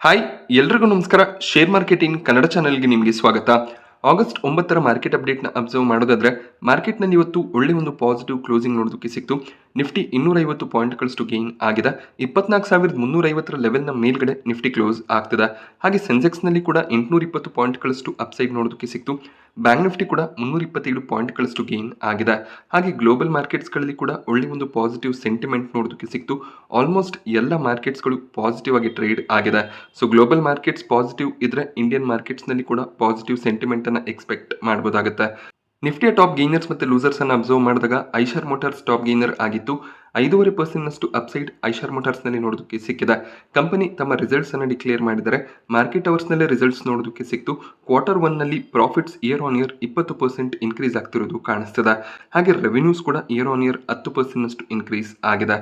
Hi ಎಲ್ರಿಗೂ ನಮಸ್ಕಾರ. Share marketing Kannada ಚಾನೆಲ್ಗೆ ನಿಮಗೆ ಸ್ವಾಗತ. ಆಗಸ್ಟ್ 9ರ ಮಾರ್ಕೆಟ್ ಅಪ್ಡೇಟ್ನ ಅಬ್ಸರ್ವ್ ಮಾಡೋದಾದ್ರೆ ಮಾರ್ಕೆಟ್ನಲ್ಲಿ ಇವತ್ತು ಒಳ್ಳೆ ಒಂದು ಪಾಸಿಟಿವ್ ಕ್ಲೋಸಿಂಗ್ ನೋಡೋದಕ್ಕೆ ಸಿಕ್ತು. ನಿಫ್ಟಿ 250 ಪಾಯಿಂಟ್ಗಳಷ್ಟು ಗೇನ್ ಆಗಿದೆ. 24,350ರ ಲೆವೆಲ್ನ ಮೇಲ್ಗಡೆ ನಿಫ್ಟಿ ಕ್ಲೋಸ್ ಆಗ್ತದೆ. ಹಾಗೆ ಸೆನ್ಸೆಕ್ಸ್ನಲ್ಲಿ ಕೂಡ 820 ಪಾಯಿಂಟ್ಗಳಷ್ಟು ಅಪ್ಸೈಡ್ ನೋಡೋದಕ್ಕೆ ಸಿಕ್ತು. ಬ್ಯಾಂಕ್ ನಿಫ್ಟಿ ಕೂಡ 327 ಪಾಯಿಂಟ್ಗಳಷ್ಟು ಗೇನ್ ಆಗಿದೆ. ಹಾಗೆ ಗ್ಲೋಬಲ್ ಮಾರ್ಕೆಟ್ಸ್ಗಳಲ್ಲಿ ಕೂಡ ಒಳ್ಳೆ ಒಂದು ಪಾಸಿಟಿವ್ ಸೆಂಟಿಮೆಂಟ್ ನೋಡೋದಕ್ಕೆ ಸಿಕ್ತು. ಆಲ್ಮೋಸ್ಟ್ ಎಲ್ಲ ಮಾರ್ಕೆಟ್ಸ್ಗಳು ಪಾಸಿಟಿವ್ ಆಗಿ ಟ್ರೇಡ್ ಆಗಿದೆ. ಸೊ ಗ್ಲೋಬಲ್ ಮಾರ್ಕೆಟ್ಸ್ ಪಾಸಿಟಿವ್ ಇದ್ರೆ ಇಂಡಿಯನ್ ಮಾರ್ಕೆಟ್ಸ್ನಲ್ಲಿ ಕೂಡ ಪಾಸಿಟಿವ್ ಸೆಂಟಿಮೆಂಟ್ ಅನ್ನ ಎಕ್ಸ್ಪೆಕ್ಟ್ ಮಾಡಬಹುದಾಗುತ್ತೆ. ನಿಫ್ಟಿಯ ಟಾಪ್ ಗೇನರ್ಸ್ ಮತ್ತು ಲೂಸರ್ಸ್ ಅನ್ನು ಅಬ್ಸರ್ವ್ ಮಾಡಿದಾಗ ಐಷರ್ ಮೋಟಾರ್ಸ್ ಟಾಪ್ ಗೇನರ್ ಆಗಿತ್ತು. 5.5% ಅಪ್ಸೈಡ್ ಐಷರ್ ಮೋಟಾರ್ಸ್ ನಲ್ಲಿ ನೋಡೋದಕ್ಕೆ ಸಿಕ್ಕಿದೆ. ಕಂಪನಿ ತಮ್ಮ ರಿಸಲ್ಟ್ಸ್ ಅನ್ನು ಡಿಕ್ಲೇರ್ ಮಾಡಿದರೆ ಮಾರ್ಕೆಟ್ ಅವರ್ಸ್ ನಲ್ಲೇ ರಿಸಲ್ಟ್ಸ್ ನೋಡೋದಕ್ಕೆ ಸಿಕ್ತು. Q1 ನಲ್ಲಿ profits year on year 20% increase ಆಗ್ತಿರೋದು ಕಾಣಿಸ್ತದೆ. ಹಾಗೆ ರೆವೆನ್ಯೂಸ್ ಕೂಡ ಇಯರ್ ಆನ್ ಇಯರ್ 10% ಇನ್ಕ್ರೀಸ್ ಆಗಿದೆ.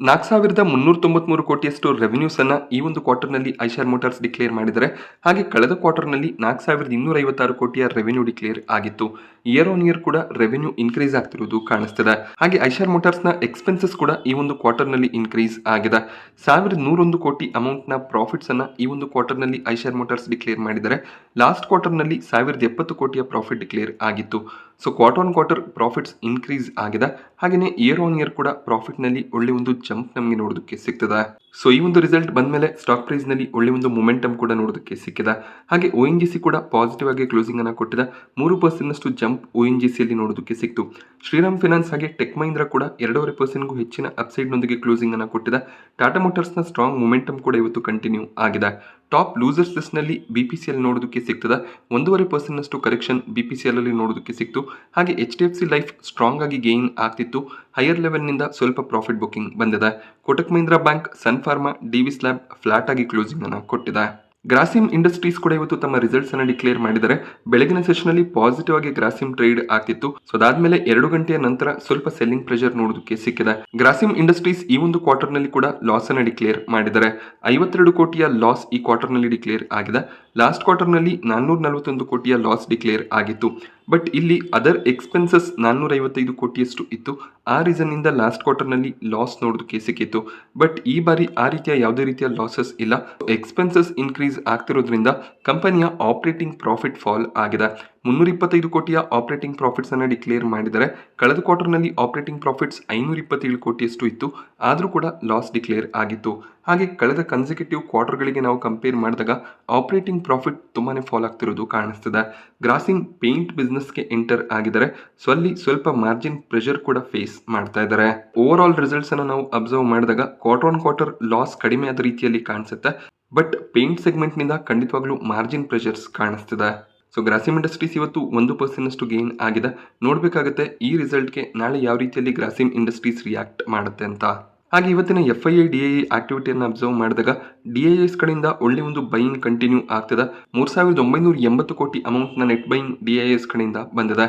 4,393 ಕೋಟಿಯಷ್ಟು ರೆವೆನ್ಯೂಸ್ ಅನ್ನ ಈ ಒಂದು ಕ್ವಾರ್ಟರ್ನಲ್ಲಿ ಐಷರ್ ಮೋಟಾರ್ಸ್ ಡಿಕ್ಲೇರ್ ಮಾಡಿದರೆ, ಹಾಗೆ ಕಳೆದ ಕ್ವಾರ್ಟರ್ನಲ್ಲಿ 4,256 ಕೋಟಿಯ ರೆವೆನ್ಯೂ ಡಿಕ್ಲೇರ್ ಆಗಿತ್ತು. ಇಯರ್ ಆನ್ ಇಯರ್ ಕೂಡ ರೆವೆನ್ಯೂ ಇನ್ಕ್ರೀಸ್ ಆಗ್ತಿರೋದು ಕಾಣಿಸ್ತದೆ. ಹಾಗೆ ಐಷರ್ ಮೋಟಾರ್ಸ್ ನ ಎಕ್ಸ್ಪೆನ್ಸಸ್ ಕೂಡ ಈ ಒಂದು ಕ್ವಾರ್ಟರ್ನಲ್ಲಿ ಇನ್ಕ್ರೀಸ್ ಆಗಿದೆ. 1,101 ಕೋಟಿ ಅಮೌಂಟ್ ನ ಪ್ರಾಫಿಟ್ಸ್ ಅನ್ನ ಈ ಒಂದು ಕ್ವಾರ್ಟರ್ನಲ್ಲಿ ಐಷರ್ ಮೋಟಾರ್ಸ್ ಡಿಕ್ಲೇರ್ ಮಾಡಿದರೆ, ಲಾಸ್ಟ್ ಕ್ವಾರ್ಟರ್ನಲ್ಲಿ 1,070 ಕೋಟಿಯ ಪ್ರಾಫಿಟ್ ಡಿಕ್ಲೇರ್ ಆಗಿತ್ತು. So quarter on quarter profits increase ಆಗಿದೆ. ಹಾಗೆಯೇ ಇಯರ್ ಆನ್ ಇಯರ್ ಕೂಡ ಪ್ರಾಫಿಟ್ ನಲ್ಲಿ ಒಳ್ಳೆ ಒಂದು ಜಂಪ್ ನಮಗೆ ನೋಡೋದಕ್ಕೆ ಸಿಗ್ತದೆ. ಸೊ ಈ ಒಂದು ರಿಸಲ್ಟ್ ಬಂದ್ಮೇಲೆ ಸ್ಟಾಕ್ ಪ್ರೈಸ್ ನಲ್ಲಿ ಒಳ್ಳೆ ಒಂದು ಮೊಮೆಂಟಮ್ ಕೂಡ ನೋಡೋದಕ್ಕೆ ಸಿಕ್ಕಿದೆ. ಹಾಗೆ ONGC ಕೂಡ ಪಾಸಿಟಿವ್ ಆಗಿ ಕ್ಲೋಸಿಂಗ್ ಅನ್ನ ಕೊಟ್ಟಿದೆ. 3% ಜಂಪ್ ONGC ಯಲ್ಲಿ ನೋಡೋದಕ್ಕೆ ಸಿಕ್ತು. ಶ್ರೀರಾಮ್ ಫೈನಾನ್ಸ್ ಹಾಗೆ ಟೆಕ್ ಮಹೀಂದ್ರ ಕೂಡ 2.5% ಹೆಚ್ಚಿನ ಅಪ್ಸೈಡ್ ನೊಂದಿಗೆ ಕ್ಲೋಸಿಂಗ್ ಅನ್ನ ಕೊಟ್ಟಿದೆ. ಟಾಟಾ ಮೋಟಾರ್ಸ್ ನ ಸ್ಟ್ರಾಂಗ್ ಮೊಮೆಂಟಮ್ ಕೂಡ ಇವತ್ತು ಕಂಟಿನ್ಯೂ ಆಗಿದೆ. ಟಾಪ್ ಲೂಸರ್ಸ್ ಲಿಸ್ಟ್ ನಲ್ಲಿ BPCL ನೋಡೋದಕ್ಕೆ ಸಿಗ್ತದೆ. 1.5% ಕರೆಕ್ಷನ್ BPCL ಅಲ್ಲಿ ನೋಡೋದಕ್ಕೆ ಸಿಕ್ತು. ಹಾಗೆ HDFC ಲೈಫ್ ಸ್ಟ್ರಾಂಗ್ ಆಗಿ ಗೇನ್ ಆಗ್ತಿತ್ತು. ಹೈಯರ್ ಲೆವೆಲ್ ನಿಂದ ಸ್ವಲ್ಪ ಪ್ರಾಫಿಟ್ ಬುಕಿಂಗ್ ಬಂದಿದೆ. ಕೋಟಕ್ ಮಹೀಂದ್ರ ಬ್ಯಾಂಕ್, ಸನ್ ಫಾರ್ಮಾ, ಡಿವಿಸ್ ಲ್ಯಾಬ್ ಫ್ಲಾಟ್ ಆಗಿ ಕ್ಲೋಸಿಂಗ್ ಅನ್ನು ಕೊಟ್ಟಿದೆ. ಗ್ರಾಸಿಮ್ ಇಂಡಸ್ಟ್ರೀಸ್ ಕೂಡ ಇವತ್ತು ತಮ್ಮ ರಿಸಲ್ಟ್ಸ್ ಅನ್ನು ಡಿಕ್ಲೇರ್ ಮಾಡಿದರೆ, ಬೆಳಗಿನ ಸೆಷನ್ ಅಲ್ಲಿ ಪಾಸಿಟಿವ್ ಆಗಿ ಗ್ರಾಸಿಮ್ ಟ್ರೇಡ್ ಆಗ್ತಿತ್ತು. ಸೊ ಅದಾದ್ಮೇಲೆ 2 ಗಂಟೆಯ ನಂತರ ಸ್ವಲ್ಪ ಸೆಲ್ಲಿಂಗ್ ಪ್ರೆಷರ್ ನೋಡೋದಕ್ಕೆ ಸಿಕ್ಕಿದೆ. ಗ್ರಾಸಿಮ್ ಇಂಡಸ್ಟ್ರೀಸ್ ಈ ಒಂದು ಕ್ವಾರ್ಟರ್ ನಲ್ಲಿ ಕೂಡ ಲಾಸ್ ಅನ್ನು ಡಿಕ್ಲೇರ್ ಮಾಡಿದ್ದಾರೆ. 52 ಕೋಟಿಯ ಲಾಸ್ ಈ ಕ್ವಾರ್ಟರ್ ನಲ್ಲಿ ಡಿಕ್ಲೇರ್ ಆಗಿದೆ. ಲಾಸ್ಟ್ ಕ್ವಾರ್ಟರ್ ನಲ್ಲಿ 441 ಕೋಟಿಯ ಲಾಸ್ ಡಿಕ್ಲೇರ್ ಆಗಿತ್ತು. ಬಟ್ ಇಲ್ಲಿ ಅದರ್ ಎಕ್ಸ್ಪೆನ್ಸಸ್ 455 ಕೋಟಿಯಷ್ಟು ಇತ್ತು. ಆ ರೀಸನ್ ಇಂದ ಲಾಸ್ಟ್ ಕ್ವಾರ್ಟರ್ ನಲ್ಲಿ ಲಾಸ್ ನೋಡೋದಕ್ಕೆ ಸಿಕ್ಕಿತ್ತು. ಬಟ್ ಈ ಬಾರಿ ಆ ರೀತಿಯ ಯಾವುದೇ ರೀತಿಯ ಲಾಸಸ್ ಇಲ್ಲ. ಎಕ್ಸ್ಪೆನ್ಸಸ್ ಇನ್ಕ್ರೀಸ್ ಆಗ್ತಿರೋದ್ರಿಂದ ಕಂಪನಿಯ ಆಪರೇಟಿಂಗ್ ಪ್ರಾಫಿಟ್ ಫಾಲ್ ಆಗಿದೆ. 325 ಕೋಟಿಯ ಆಪರೇಟಿಂಗ್ ಪ್ರಾಫಿಟ್ಸ್ ಅನ್ನ ಡಿಕ್ಲೇರ್ ಮಾಡಿದರೆ, ಕಳೆದ ಕ್ವಾರ್ಟರ್ ನಲ್ಲಿ ಆಪರೇಟಿಂಗ್ ಪ್ರಾಫಿಟ್ಸ್ 527 ಕೋಟಿಯಷ್ಟು ಇತ್ತು. ಆದ್ರೂ ಕೂಡ ಲಾಸ್ ಡಿಕ್ಲೇರ್ ಆಗಿತ್ತು. ಹಾಗೆ ಕಳೆದ ಕನ್ಸಿಕ್ಯೂಟಿವ್ ಕ್ವಾರ್ಟರ್ಗಳಿಗೆ ನಾವು ಕಂಪೇರ್ ಮಾಡಿದಾಗ ಆಪರೇಟಿಂಗ್ ಪ್ರಾಫಿಟ್ ತುಂಬಾನೇ ಫಾಲ್ ಆಗ್ತಿರೋದು ಕಾಣಿಸ್ತದೆ. ಗ್ರಾಸಿಮ್ ಪೇಂಟ್ ಬಿಸ್ನೆಸ್ಗೆ ಎಂಟರ್ ಆಗಿದ್ದಾರೆ. ಸೊ ಅಲ್ಲಿ ಸ್ವಲ್ಪ ಮಾರ್ಜಿನ್ ಪ್ರೆಷರ್ ಕೂಡ ಫೇಸ್ ಮಾಡ್ತಾ ಇದ್ದಾರೆ. ಓವರ್ ಆಲ್ ರಿಸಲ್ಟ್ಸ್ ಅನ್ನು ನಾವು ಅಬ್ಸರ್ವ್ ಮಾಡಿದಾಗ ಕ್ವಾರ್ಟರ್ ಆನ್ ಕ್ವಾರ್ಟರ್ ಲಾಸ್ ಕಡಿಮೆ ಆದ ರೀತಿಯಲ್ಲಿ ಕಾಣಿಸುತ್ತೆ. ಬಟ್ ಪೇಂಟ್ ಸೆಗ್ಮೆಂಟ್ ನಿಂದ ಖಂಡಿತವಾಗ್ಲೂ ಮಾರ್ಜಿನ್ ಪ್ರೆಷರ್ಸ್ ಕಾಣಿಸ್ತಿದೆ. ಸೊ ಗ್ರಾಸಿಮ್ ಇಂಡಸ್ಟ್ರೀಸ್ ಇವತ್ತು 1% ಗೇನ್ ಆಗಿದೆ. ನೋಡ್ಬೇಕಾಗುತ್ತೆ ಈ ರಿಸಲ್ಟ್ಗೆ ನಾಳೆ ಯಾವ ರೀತಿಯಲ್ಲಿ ಗ್ರಾಸಿಮ್ ಇಂಡಸ್ಟ್ರೀಸ್ ರಿಯಾಕ್ಟ್ ಮಾಡುತ್ತೆ ಅಂತ. ಹಾಗೆ ಇವತ್ತಿನ FII DII ಆಕ್ಟಿವಿಟಿಯನ್ನು ಅಬ್ಸರ್ವ್ ಮಾಡಿದಾಗ DIIs ಕಡೆಯಿಂದ ಒಳ್ಳೆ ಒಂದು ಬೈಯಿಂಗ್ ಕಂಟಿನ್ಯೂ ಆಗ್ತದೆ. 3,980 ಕೋಟಿ ಅಮೌಂಟ್ ನ ನೆಟ್ ಬೈಯಿಂಗ್ DIIs ಕಡೆಯಿಂದ ಬಂದಿದೆ.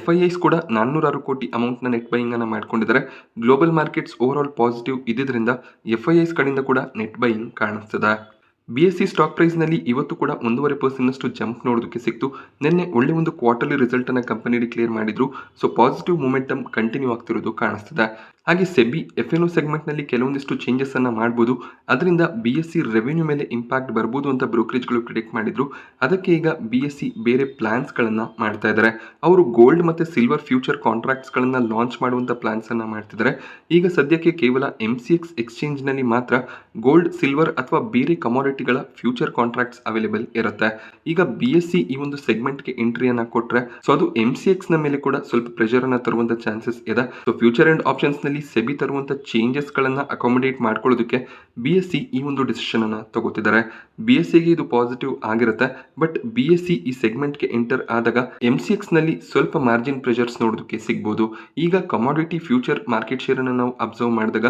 FIIs ಕೂಡ 406 ಕೋಟಿ ಅಮೌಂಟ್ ನ ನೆಟ್ ಬೈಯಿಂಗ್ ಅನ್ನ ಮಾಡ್ಕೊಂಡಿದ್ದಾರೆ. Global markets overall positive ಇದ್ದಿದ್ರಿಂದ FIIs ಕಡೆಯಿಂದ ಕೂಡ ನೆಟ್ ಬೈಯಿಂಗ್ ಕಾಣಿಸ್ತದೆ. BSE ಸ್ಟಾಕ್ ಪ್ರೈಸ್ ನಲ್ಲಿ ಇವತ್ತು ಕೂಡ 1.5% ಜಂಪ್ ನೋಡೋದಕ್ಕೆ ಸಿಕ್ತು. ನಿನ್ನೆ ಒಳ್ಳೆ ಒಂದು ಕ್ವಾರ್ಟರ್ಲಿ ರಿಸಲ್ಟ್ ಅನ್ನ ಕಂಪನಿ ಡಿಕ್ಲೇರ್ ಮಾಡಿದ್ರು. ಸೊ ಪಾಸಿಟಿವ್ ಮೊಮೆಂಟಮ್ ಕಂಟಿನ್ಯೂ ಆಗ್ತಿರೋದು ಕಾಣಿಸ್ತದೆ. ಹಾಗೆ ಸೆಬಿ FNO ಸೆಗ್ಮೆಂಟ್ ನಲ್ಲಿ ಕೆಲವೊಂದಿಷ್ಟು ಚೇಂಜಸ್ ಅನ್ನ ಮಾಡಬಹುದು. ಅದರಿಂದ BSE ರೆವೆನ್ಯೂ ಮೇಲೆ ಇಂಪ್ಯಾಕ್ಟ್ ಬರಬಹುದು ಅಂತ ಬ್ರೋಕರೇಜ್ಗಳು ಪ್ರಿಡಿಕ್ಟ್ ಮಾಡಿದ್ರು. ಅದಕ್ಕೆ ಈಗ BSE ಬೇರೆ ಪ್ಲಾನ್ಸ್ ಗಳನ್ನ ಮಾಡ್ತಾ ಇದ್ದಾರೆ. ಅವರು ಗೋಲ್ಡ್ ಮತ್ತೆ ಸಿಲ್ವರ್ ಫ್ಯೂಚರ್ ಕಾಂಟ್ರಾಕ್ಟ್ಸ್ ಗಳನ್ನ ಲಾಂಚ್ ಮಾಡುವಂತ ಪ್ಲಾನ್ಸ್ ಅನ್ನ ಮಾಡ್ತಿದ್ದಾರೆ. ಈಗ ಸದ್ಯಕ್ಕೆ ಕೇವಲ MCX ಎಕ್ಸ್ಚೇಂಜ್ ನಲ್ಲಿ ಮಾತ್ರ ಗೋಲ್ಡ್, ಸಿಲ್ವರ್ ಅಥವಾ ಬೇರೆ ಕಮೋಡಿಟಿಗಳ ಫ್ಯೂಚರ್ ಕಾಂಟ್ರಾಕ್ಟ್ಸ್ ಅವೈಲೇಬಲ್ ಇರುತ್ತೆ. ಈಗ BSE ಈ ಒಂದು ಸೆಗ್ಮೆಂಟ್ ಗೆ ಎಂಟ್ರಿಯನ್ನ ಕೊಟ್ರೆ, ಸೊ ಅದು MCX ನ ಮೇಲೆ ಕೂಡ ಸ್ವಲ್ಪ ಪ್ರೆಷರ್ ಅನ್ನ ತರುವಂತ ಚಾನ್ಸಸ್ ಇದೆ. ಸೊ ಫ್ಯೂಚರ್ ಅಂಡ್ ಆಪ್ಷನ್ಸ್ ನಲ್ಲಿ ಸೆಬಿ ತರುವಂತ ಚೇಂಜಸ್ ಗಳನ್ನ ಅಕಾಮಡೇಟ್ ಮಾಡ್ಕೊಳ್ಳೋದಕ್ಕೆ BSE ಈ ಒಂದು ಡಿಸಿಷನ್ ಅನ್ನ ತಗೋತಿದ್ದಾರೆ. BSE ಗೆ ಇದು ಪಾಸಿಟಿವ್ ಆಗಿರುತ್ತೆ. ಬಟ್ BSE ಈ ಸೆಗ್ಮೆಂಟ್ ಗೆ ಎಂಟರ್ ಆದಾಗ MCX ನಲ್ಲಿ ಸ್ವಲ್ಪ ಮಾರ್ಜಿನ್ ಪ್ರೆಷರ್ಸ್ ನೋಡೋದಕ್ಕೆ ಸಿಗಬಹುದು. ಈಗ ಕಮಾಡಿಟಿ ಫ್ಯೂಚರ್ ಮಾರ್ಕೆಟ್ ಶೇರ್ ಅನ್ನು ನಾವು ಅಬ್ಸರ್ವ್ ಮಾಡಿದಾಗ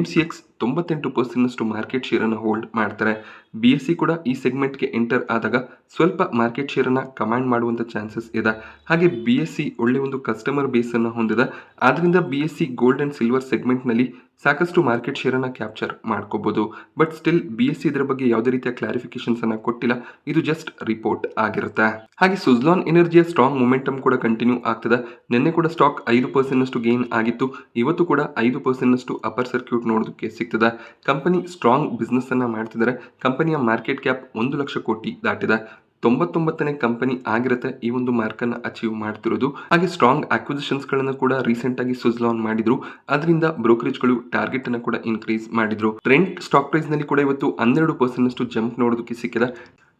MCX 98% ಮಾರ್ಕೆಟ್ ಶೇರ್ ಅನ್ನು ಹೋಲ್ಡ್ ಮಾಡ್ತಾರೆ. BSE ಕೂಡ ಈ ಸೆಗ್ಮೆಂಟ್ ಗೆ ಎಂಟರ್ ಆದಾಗ ಸ್ವಲ್ಪ ಮಾರ್ಕೆಟ್ ಶೇರ್ ಅನ್ನ ಕಮಾಂಡ್ ಮಾಡುವಂತ ಚಾನ್ಸಸ್ ಇದೆ. ಹಾಗೆ BSE ಒಳ್ಳೆ ಒಂದು ಕಸ್ಟಮರ್ ಬೇಸ್ ಅನ್ನ ಹೊಂದಿದೆ. ಆದ್ರಿಂದ BSE gold and silver segment ನಲ್ಲಿ ಸಾಕಷ್ಟು ಮಾರ್ಕೆಟ್ ಶೇರನ್ನು ಕ್ಯಾಪ್ಚರ್ ಮಾಡ್ಕೋಬೋದು. ಬಟ್ ಸ್ಟಿಲ್ BSE ಇದರ ಬಗ್ಗೆ ಯಾವುದೇ ರೀತಿಯ ಕ್ಲಾರಿಫಿಕೇಶನ್ಸನ್ನು ಕೊಟ್ಟಿಲ್ಲ. ಇದು ಜಸ್ಟ್ ರಿಪೋರ್ಟ್ ಆಗಿರುತ್ತೆ. ಹಾಗೆ ಸುಜ್ಲಾನ್ ಎನರ್ಜಿಯ ಸ್ಟ್ರಾಂಗ್ ಮೊಮೆಂಟಮ್ ಕೂಡ ಕಂಟಿನ್ಯೂ ಆಗ್ತದೆ. ನಿನ್ನೆ ಕೂಡ ಸ್ಟಾಕ್ 5% ಗೇನ್ ಆಗಿತ್ತು. ಇವತ್ತು ಕೂಡ 5% ಅಪ್ಪರ್ ಸರ್ಕ್ಯೂಟ್ ನೋಡೋದಕ್ಕೆ ಸಿಗ್ತದೆ. ಕಂಪನಿ ಸ್ಟ್ರಾಂಗ್ ಬಿಸ್ನೆಸ್ ಅನ್ನ ಮಾಡ್ತಿದ್ದಾರೆ. ಕಂಪನಿಯ ಮಾರ್ಕೆಟ್ ಕ್ಯಾಪ್ 1 ಲಕ್ಷ ಕೋಟಿ ದಾಟಿದೆ. 99ನೇ ಕಂಪನಿ ಆಗಿರುತ್ತೆ ಈ ಒಂದು ಮಾರ್ಕ್ ಅನ್ನ ಅಚೀವ್ ಮಾಡ್ತಿರೋದು. ಹಾಗೆ ಸ್ಟ್ರಾಂಗ್ ಅಕ್ವಿಸಿಷನ್ಸ್ ಗಳನ್ನ ಕೂಡ ರೀಸೆಂಟ್ ಆಗಿ ಸುಜ್ಲಾನ್ ಮಾಡಿದ್ರು. ಅದರಿಂದ ಬ್ರೋಕರೇಜ್ ಗಳು ಟಾರ್ಗೆಟ್ ಅನ್ನ ಕೂಡ ಇನ್ಕ್ರೀಸ್ ಮಾಡಿದ್ರು. ಟ್ರೆಂಡ್ ಸ್ಟಾಕ್ ಪ್ರೈಸ್ ನಲ್ಲಿ ಕೂಡ ಇವತ್ತು 12% ಜಂಪ್ ನೋಡೋದಕ್ಕೆ ಸಿಕ್ಕಿದೆ.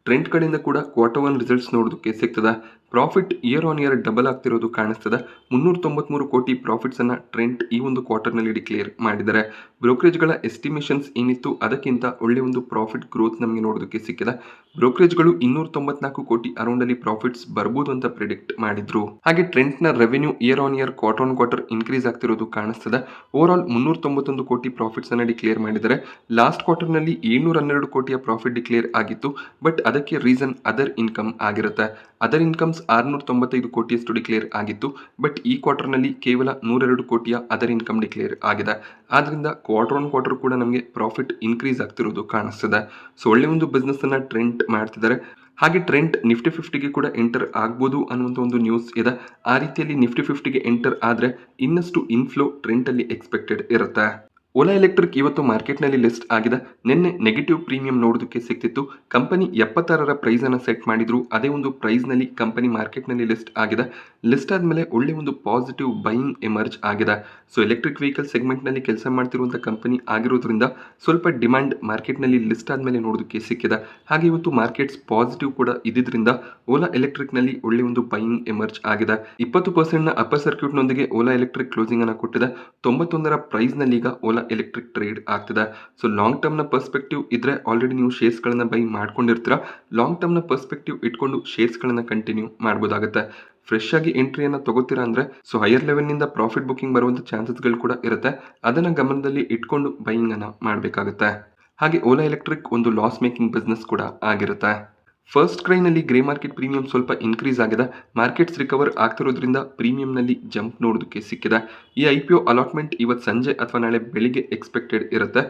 ಟ್ರೆಂಡ್ ಕಡೆಯಿಂದ ಕೂಡ Q1 ರಿಸಲ್ಟ್ಸ್ ನೋಡೋದಕ್ಕೆ ಸಿಗ್ತದೆ. Profit year on year double ಆಗ್ತಿರೋದು ಕಾಣಿಸ್ತದೆ. 393 ಕೋಟಿ ಪ್ರಾಫಿಟ್ಸ್ ಅನ್ನ ಟ್ರೆಂಡ್ ಈ ಒಂದು ಕ್ವಾರ್ಟರ್ ನಲ್ಲಿ ಡಿಕ್ಲೇರ್ ಮಾಡಿದ್ದಾರೆ. ಬ್ರೋಕರೇಜ್ಗಳ ಎಸ್ಟಿಮೇಷನ್ಸ್ ಏನಿತ್ತು ಅದಕ್ಕಿಂತ ಒಳ್ಳೆ ಒಂದು ಪ್ರಾಫಿಟ್ ಗ್ರೋತ್ ನಮಗೆ ನೋಡೋದಕ್ಕೆ ಸಿಕ್ಕಿದೆ. ಬ್ರೋಕರೇಜ್ಗಳು 294 ಕೋಟಿ ಅರೌಂಡ್ ಅಲ್ಲಿ ಪ್ರಾಫಿಟ್ಸ್ ಬರ್ಬೋದು ಅಂತ ಪ್ರಿಡಿಕ್ಟ್ ಮಾಡಿದ್ರು. ಹಾಗೆ ಟ್ರೆಂಡ್ ನ revenue year on year quarter increase ಆಗ್ತಿರೋದು ಕಾಣಿಸ್ತದೆ. ಓವರ್ ಆಲ್ 391 ಕೋಟಿ ಪ್ರಾಫಿಟ್ಸ್ ಅನ್ನ ಡಿಕ್ಲೇರ್ ಮಾಡಿದ್ದಾರೆ. ಲಾಸ್ಟ್ ಕ್ವಾರ್ಟರ್ ನಲ್ಲಿ 712 ಕೋಟಿಯ ಪ್ರಾಫಿಟ್ ಡಿಕ್ಲೇರ್ ಆಗಿತ್ತು. ಬಟ್ ಅದಕ್ಕೆ ರೀಸನ್ ಅದರ್ ಇನ್ಕಮ್ ಆಗಿರುತ್ತೆ. ಅದರ್ ಇನ್ಕಮ್ಸ್ 695 ಕೋಟಿಯಷ್ಟು ಡಿಕ್ಲೇರ್ ಆಗಿತ್ತು. ಬಟ್ ಈ ಕ್ವಾರ್ಟರ್ ನಲ್ಲಿ ಕೇವಲ 102 ಕೋಟಿಯ ಅದರ್ ಇನ್ಕಮ್ ಡಿಕ್ಲೇರ್ ಆಗಿದೆ. ಆದ್ರಿಂದ ಕ್ವಾರ್ಟರ್ ಕೂಡ ನಮಗೆ ಪ್ರಾಫಿಟ್ ಇನ್ಕ್ರೀಸ್ ಆಗ್ತಿರೋದು ಕಾಣಿಸ್ತದೆ. ಸೊ ಒಳ್ಳೆ ಒಂದು ಬಿಸ್ನೆಸ್ ಅನ್ನ ಟ್ರೆಂಡ್ ಮಾಡ್ತಿದ್ದಾರೆ. ಹಾಗೆ ಟ್ರೆಂಡ್ ನಿಫ್ಟಿ 50ಗೆ ಕೂಡ ಎಂಟರ್ ಆಗ್ಬೋದು ಅನ್ನುವಂಥ ಒಂದು ನ್ಯೂಸ್ ಇದೆ. ಆ ರೀತಿಯಲ್ಲಿ ನಿಫ್ಟಿ 50ಗೆ ಎಂಟರ್ ಆದ್ರೆ ಇನ್ನಷ್ಟು ಇನ್ಫ್ಲೋ ಟ್ರೆಂಡ್ ಅಲ್ಲಿ ಎಕ್ಸ್ಪೆಕ್ಟೆಡ್ ಇರುತ್ತೆ. ಓಲಾ ಎಲೆಕ್ಟ್ರಿಕ್ ಇವತ್ತು ಮಾರ್ಕೆಟ್ನಲ್ಲಿ ಲಿಸ್ಟ್ ಆಗಿದೆ. ನಿನ್ನೆ ನೆಗೆಟಿವ್ ಪ್ರೀಮಿಯಂ ನೋಡೋದಕ್ಕೆ ಸಿಗ್ತಿತ್ತು. ಕಂಪನಿ 76ರ ಪ್ರೈಸ್ ಅನ್ನು ಸೆಟ್ ಮಾಡಿದ್ರು. ಅದೇ ಒಂದು ಪ್ರೈಸ್ ನಲ್ಲಿ ಕಂಪನಿ ಮಾರ್ಕೆಟ್ನಲ್ಲಿ ಲಿಸ್ಟ್ ಆಗಿದೆ. ಲಿಸ್ಟ್ ಆದ್ಮೇಲೆ ಒಳ್ಳೆ ಒಂದು ಪಾಸಿಟಿವ್ ಬೈಯಿಂಗ್ ಎಮರ್ಜ್ ಆಗಿದೆ. ಸೊ ಎಲೆಕ್ಟ್ರಿಕ್ ವೆಹಿಕಲ್ ಸೆಗ್ಮೆಂಟ್ ನಲ್ಲಿ ಕೆಲಸ ಮಾಡ್ತಿರುವಂತಹ ಕಂಪನಿ ಆಗಿರೋದ್ರಿಂದ ಸ್ವಲ್ಪ ಡಿಮ್ಯಾಂಡ್ ಮಾರ್ಕೆಟ್ ನಲ್ಲಿ ಲಿಸ್ಟ್ ಆದ್ಮೇಲೆ ನೋಡೋದಕ್ಕೆ ಸಿಕ್ಕಿದೆ. ಹಾಗೆ ಇವತ್ತು ಮಾರ್ಕೆಟ್ಸ್ ಪಾಸಿಟಿವ್ ಕೂಡ ಇದ್ದಿದ್ರಿಂದ ಓಲಾ ಎಲೆಕ್ಟ್ರಿಕ್ ನಲ್ಲಿ ಒಳ್ಳೆ ಒಂದು ಬೈಯಿಂಗ್ ಎಮರ್ಜ್ ಆಗಿದೆ. 20% ನ ಅಪ್ಪರ್ ಸರ್ಕ್ಯೂಟ್ ನೊಂದಿಗೆ ಓಲಾ ಎಲೆಕ್ಟ್ರಿಕ್ ಕ್ಲೋಸಿಂಗ್ ಅನ್ನು ಕೊಟ್ಟಿದೆ. 91ರ ಪ್ರೈಸ್ ನಲ್ಲಿ ಈಗ ಓಲಾ ಎಲೆಕ್ಟ್ರಿಕ್ ಟ್ರೇಡ್ ಆಗ್ತದೆ. ಸೊ ಲಾಂಗ್ ಟರ್ಮ್ ನ ಪರ್ಸ್ಪೆಕ್ಟಿವ್ ಇದ್ರೆ ಆಲ್ರೆಡಿ ನೀವು ಶೇರ್ಸ್ ಗಳನ್ನ ಬೈ ಮಾಡ್ಕೊಂಡಿರ್ತೀರಾ. ಲಾಂಗ್ ಟರ್ಮ್ ನ ಪರ್ಸ್ಪೆಕ್ಟಿವ್ ಇಟ್ಕೊಂಡು ಶೇರ್ಸ್ ಗಳನ್ನ ಕಂಟಿನ್ಯೂ ಮಾಡಬಹುದಾಗುತ್ತೆ. ಫ್ರೆಶ್ ಆಗಿ ಎಂಟ್ರಿಯನ್ನು ತಗೋತೀರಾ ಅಂದ್ರೆ ಸೊ ಹೈಯರ್ ಲೆವೆಲ್ ನಿಂದ ಪ್ರಾಫಿಟ್ ಬುಕಿಂಗ್ ಬರುವಂತ ಚಾನ್ಸಸ್ ಗಳು ಕೂಡ ಇರುತ್ತೆ. ಅದನ್ನ ಗಮನದಲ್ಲಿ ಇಟ್ಕೊಂಡು ಬೈಯಿಂಗ್ ಅನ್ನ ಮಾಡಬೇಕಾಗುತ್ತೆ. ಹಾಗೆ ಓಲಾ ಎಲೆಕ್ಟ್ರಿಕ್ ಒಂದು ಲಾಸ್ ಮೇಕಿಂಗ್ ಬಿಸ್ನೆಸ್ ಕೂಡ ಆಗಿರುತ್ತೆ. ಫಸ್ಟ್ ಕ್ರೈನಲ್ಲಿ ಗ್ರೇ ಮಾರ್ಕೆಟ್ ಪ್ರೀಮಿಯಂ ಸ್ವಲ್ಪ ಇನ್ಕ್ರೀಸ್ ಆಗಿದೆ. ಮಾರ್ಕೆಟ್ಸ್ ರಿಕವರ್ ಆಗ್ತಿರೋದ್ರಿಂದ ಪ್ರೀಮಿಯಂನಲ್ಲಿ ಜಂಪ್ ನೋಡೋದಕ್ಕೆ ಸಿಕ್ಕಿದೆ. ಈ IPO ಅಲಾಟ್ಮೆಂಟ್ ಇವತ್ತು ಸಂಜೆ ಅಥವಾ ನಾಳೆ ಬೆಳಿಗ್ಗೆ ಎಕ್ಸ್ಪೆಕ್ಟೆಡ್ ಇರುತ್ತೆ.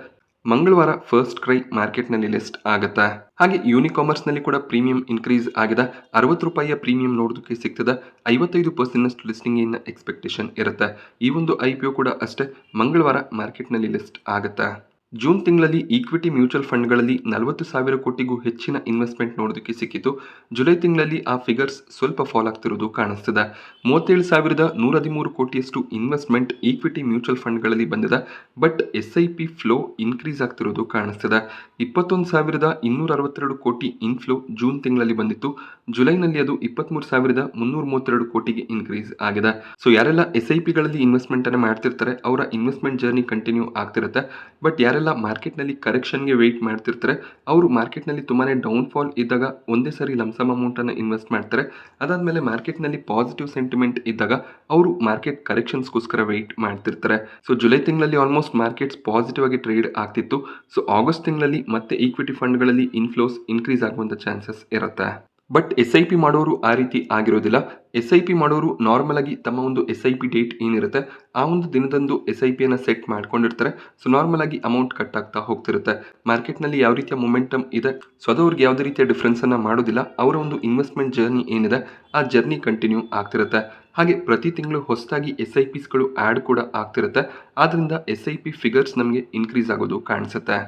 ಮಂಗಳವಾರ ಫಸ್ಟ್ ಕ್ರೈ ಮಾರ್ಕೆಟ್ನಲ್ಲಿ ಲಿಸ್ಟ್ ಆಗುತ್ತೆ. ಹಾಗೆ ಯೂನಿಕಾಮರ್ಸ್ ನಲ್ಲಿ ಕೂಡ ಪ್ರೀಮಿಯಂ ಇನ್ಕ್ರೀಸ್ ಆಗಿದೆ. 60 ರೂಪಾಯಿಯ ಪ್ರೀಮಿಯಂ ನೋಡೋದಕ್ಕೆ ಸಿಗ್ತದೆ. 55% ಲಿಸ್ಟಿಂಗ್ ಇನ್ ಎಕ್ಸ್ಪೆಕ್ಟೇಷನ್ ಇರುತ್ತೆ. ಈ ಒಂದು IPO ಕೂಡ ಅಷ್ಟೇ ಮಂಗಳವಾರ ಮಾರ್ಕೆಟ್ನಲ್ಲಿ ಲಿಸ್ಟ್ ಆಗುತ್ತೆ. ಜೂನ್ ತಿಂಗಳಲ್ಲಿ ಈಕ್ವಿಟಿ ಮ್ಯೂಚುವಲ್ ಫಂಡ್ಗಳಲ್ಲಿ 40,000 ಕೋಟಿಗೂ ಹೆಚ್ಚಿನ ಇನ್ವೆಸ್ಟ್ಮೆಂಟ್ ನೋಡೋದಕ್ಕೆ ಸಿಕ್ಕಿತು. ಜುಲೈ ತಿಂಗಳಲ್ಲಿ ಆ ಫಿಗರ್ಸ್ ಸ್ವಲ್ಪ ಫಾಲ್ ಆಗ್ತಿರೋದು ಕಾಣಿಸ್ತಿದೆ. 37,113 ಕೋಟಿಯಷ್ಟು ಇನ್ವೆಸ್ಟ್ಮೆಂಟ್ ಈಕ್ವಿಟಿ ಮ್ಯೂಚುವಲ್ ಫಂಡ್ಗಳಲ್ಲಿ ಬಂದಿದೆ. ಬಟ್ SIP ಫ್ಲೋ ಇನ್ಕ್ರೀಸ್ ಆಗ್ತಿರೋದು ಕಾಣಿಸ್ತಿದೆ. 21,262 ಕೋಟಿ ಇನ್ಫ್ಲೋ ಜೂನ್ ತಿಂಗಳಲ್ಲಿ ಬಂದಿತ್ತು. ಜುಲೈನಲ್ಲಿ ಅದು 23,332 ಕೋಟಿಗೆ ಇನ್ಕ್ರೀಸ್ ಆಗಿದೆ. ಸೊ ಯಾರೆಲ್ಲ SIPಗಳಲ್ಲಿ ಇನ್ವೆಸ್ಟ್ಮೆಂಟ್ ಅನ್ನು ಮಾಡ್ತಿರ್ತಾರೆ ಅವರ ಇನ್ವೆಸ್ಟ್ಮೆಂಟ್ ಜರ್ನಿ ಕಂಟಿನ್ಯೂ ಆಗ್ತಿರುತ್ತೆ. ಬಟ್ ಯಾರೆಲ್ಲ ಮಾರ್ಕೆಟ್ನಲ್ಲಿ ಕರೆಕ್ಷನ್ಗೆ ವೆಯ್ಟ್ ಮಾಡ್ತಿರ್ತಾರೆ ಅವರು ಮಾರ್ಕೆಟ್ನಲ್ಲಿ ತುಂಬಾನೇ ಡೌನ್ಫಾಲ್ ಇದ್ದಾಗ ಒಂದೇ ಸರಿ ಲಂಸಮ್ ಅಮೌಂಟ್ ಅನ್ನು ಇನ್ವೆಸ್ಟ್ ಮಾಡ್ತಾರೆ. ಅದಾದ್ಮೇಲೆ ಮಾರ್ಕೆಟ್ನಲ್ಲಿ ಪಾಸಿಟಿವ್ ಸೆಂಟಿಮೆಂಟ್ ಇದ್ದಾಗ ಅವರು ಮಾರ್ಕೆಟ್ ಕರೆಕ್ಷನ್ಸ್ಗೋಸ್ಕರ ವೆಯ್ಟ್ ಮಾಡ್ತಿರ್ತಾರೆ. ಸೊ ಜುಲೈ ತಿಂಗಳಲ್ಲಿ ಆಲ್ಮೋಸ್ಟ್ ಮಾರ್ಕೆಟ್ಸ್ ಪಾಸಿಟಿವ್ ಆಗಿ ಟ್ರೇಡ್ ಆಗ್ತಿತ್ತು. ಸೊ ಆಗಸ್ಟ್ ತಿಂಗಳಲ್ಲಿ ಮತ್ತೆ ಈಕ್ವಿಟಿ ಫಂಡ್ಗಳಲ್ಲಿ ಇನ್ಫ್ಲೋಸ್ ಇನ್ಕ್ರೀಸ್ ಆಗುವಂತ ಚಾನ್ಸಸ್ ಇರುತ್ತೆ. ಬಟ್ SIP ಮಾಡೋರು ಆ ರೀತಿ ಆಗಿರೋದಿಲ್ಲ. SIP ಮಾಡೋರು ನಾರ್ಮಲ್ ಆಗಿ ತಮ್ಮ ಒಂದು SIP ಡೇಟ್ ಏನಿರುತ್ತೆ ಆ ಒಂದು ದಿನದಂದು SIP ಅನ್ನ ಸೆಟ್ ಮಾಡ್ಕೊಂಡಿರ್ತಾರೆ. ಸೊ ನಾರ್ಮಲ್ ಆಗಿ ಅಮೌಂಟ್ ಕಟ್ ಆಗ್ತಾ ಹೋಗ್ತಿರುತ್ತೆ. ಮಾರ್ಕೆಟ್ನಲ್ಲಿ ಯಾವ ರೀತಿಯ ಮೊಮೆಂಟಮ್ ಇದೆ ಸೊ ಅದು ಅವ್ರಿಗೆ ಯಾವುದೇ ರೀತಿಯ ಡಿಫ್ರೆನ್ಸ್ ಅನ್ನ ಮಾಡೋದಿಲ್ಲ. ಅವರ ಒಂದು ಇನ್ವೆಸ್ಟ್ಮೆಂಟ್ ಜರ್ನಿ ಏನಿದೆ ಆ ಜರ್ನಿ ಕಂಟಿನ್ಯೂ ಆಗ್ತಿರುತ್ತೆ. ಹಾಗೆ ಪ್ರತಿ ತಿಂಗಳು ಹೊಸದಾಗಿ SIPಸ್ಗಳು ಆ್ಯಡ್ ಕೂಡ ಆಗ್ತಿರುತ್ತೆ. ಆದ್ರಿಂದ SIP ಫಿಗರ್ಸ್ ನಮಗೆ ಇನ್ಕ್ರೀಸ್ ಆಗೋದು ಕಾಣಿಸುತ್ತೆ.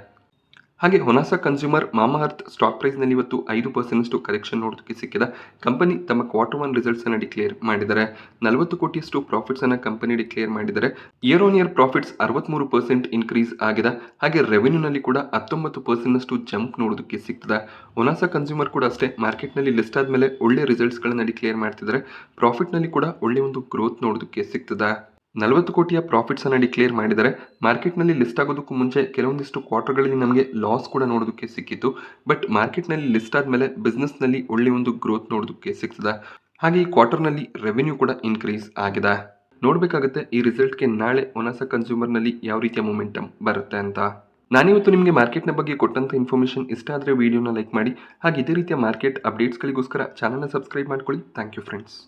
ಹಾಗೆ ಹೊನಾಸ ಕನ್ಸ್ಯೂಮರ್ ಮಾಮಾಅರ್ತ್ ಸ್ಟಾಕ್ ಪ್ರೈಸ್ನಲ್ಲಿ ಇವತ್ತು 5% ಕರೆಕ್ಷನ್ ನೋಡೋದಕ್ಕೆ ಸಿಕ್ಕಿದೆ. ಕಂಪನಿ ತಮ್ಮ Q1 ರಿಸಲ್ಟ್ಸ್ ಅನ್ನು ಡಿಕ್ಲೇರ್ ಮಾಡಿದ್ದಾರೆ. 40 ಕೋಟಿಯಷ್ಟು ಪ್ರಾಫಿಟ್ಸ್ ಅನ್ನು ಕಂಪನಿ ಡಿಕ್ಲೇರ್ ಮಾಡಿದ್ದಾರೆ. Year on year profits 63% increase ಆಗಿದೆ. ಹಾಗೆ ರೆವೆನ್ಯೂನಲ್ಲಿ ಕೂಡ 19% ಜಂಪ್ ನೋಡೋದಕ್ಕೆ ಸಿಗ್ತದೆ. ಹೊನಾಸ ಕನ್ಸ್ಯೂಮರ್ ಕೂಡ ಅಷ್ಟೇ ಮಾರ್ಕೆಟ್ನಲ್ಲಿ ಲಿಸ್ಟ್ ಆದಮೇಲೆ ಒಳ್ಳೆ ರಿಸಲ್ಟ್ಸ್ಗಳನ್ನು ಡಿಕ್ಲೇರ್ ಮಾಡ್ತಿದ್ದಾರೆ. ಪ್ರಾಫಿಟ್ನಲ್ಲಿ ಕೂಡ ಒಳ್ಳೆ ಒಂದು ಗ್ರೋತ್ ನೋಡೋದಕ್ಕೆ ಸಿಗ್ತದೆ. 40 ಕೋಟಿಯ ಪ್ರಾಫಿಟ್ಸ್ ಅನ್ನು ಡಿಕ್ಲೇರ್ ಮಾಡಿದ್ದಾರೆ. ಮಾರ್ಕೆಟ್ನಲ್ಲಿ ಲಿಸ್ಟ್ ಆಗೋದಕ್ಕೂ ಮುಂಚೆ ಕೆಲವೊಂದಿಷ್ಟು ಕ್ವಾರ್ಟರ್ಗಳಲ್ಲಿ ನಮಗೆ ಲಾಸ್ ಕೂಡ ನೋಡೋದಕ್ಕೆ ಸಿಕ್ಕಿತ್ತು. ಬಟ್ ಮಾರ್ಕೆಟ್ನಲ್ಲಿ ಲಿಸ್ಟ್ ಆದಮೇಲೆ ಬಿಸ್ನೆಸ್ನಲ್ಲಿ ಒಳ್ಳೆ ಒಂದು ಗ್ರೋತ್ ನೋಡೋದಕ್ಕೆ ಸಿಗ್ತದೆ. ಹಾಗೆ ಈ ಕ್ವಾರ್ಟರ್ನಲ್ಲಿ ರೆವೆನ್ಯೂ ಕೂಡ ಇನ್ಕ್ರೀಸ್ ಆಗಿದೆ. ನೋಡಬೇಕಾಗುತ್ತೆ ಈ ರಿಸಲ್ಟ್ಗೆ ನಾಳೆ ಹೊನಾಸ ಕನ್ಸ್ಯೂಮರ್ನಲ್ಲಿ ಯಾವ ರೀತಿಯ ಮೊಮೆಂಟಮ್ ಬರುತ್ತೆ ಅಂತ. ನಾನಿವತ್ತು ನಿಮಗೆ ಮಾರ್ಕೆಟ್ನ ಬಗ್ಗೆ ಕೊಟ್ಟಂಥ ಇನ್ಫಾರ್ಮೇಷನ್ ಇಷ್ಟ ಆದರೆ ವಿಡಿಯೋನ ಲೈಕ್ ಮಾಡಿ. ಹಾಗೆ ಇದೇ ರೀತಿಯ ಮಾರ್ಕೆಟ್ ಅಪ್ಡೇಟ್ಸ್ಗಳಿಗೋಸ್ಕರ ಚಾನಲ್ನ ಸಬ್ಸ್ಕ್ರೈಬ್ ಮಾಡ್ಕೊಳ್ಳಿ. Thank you friends.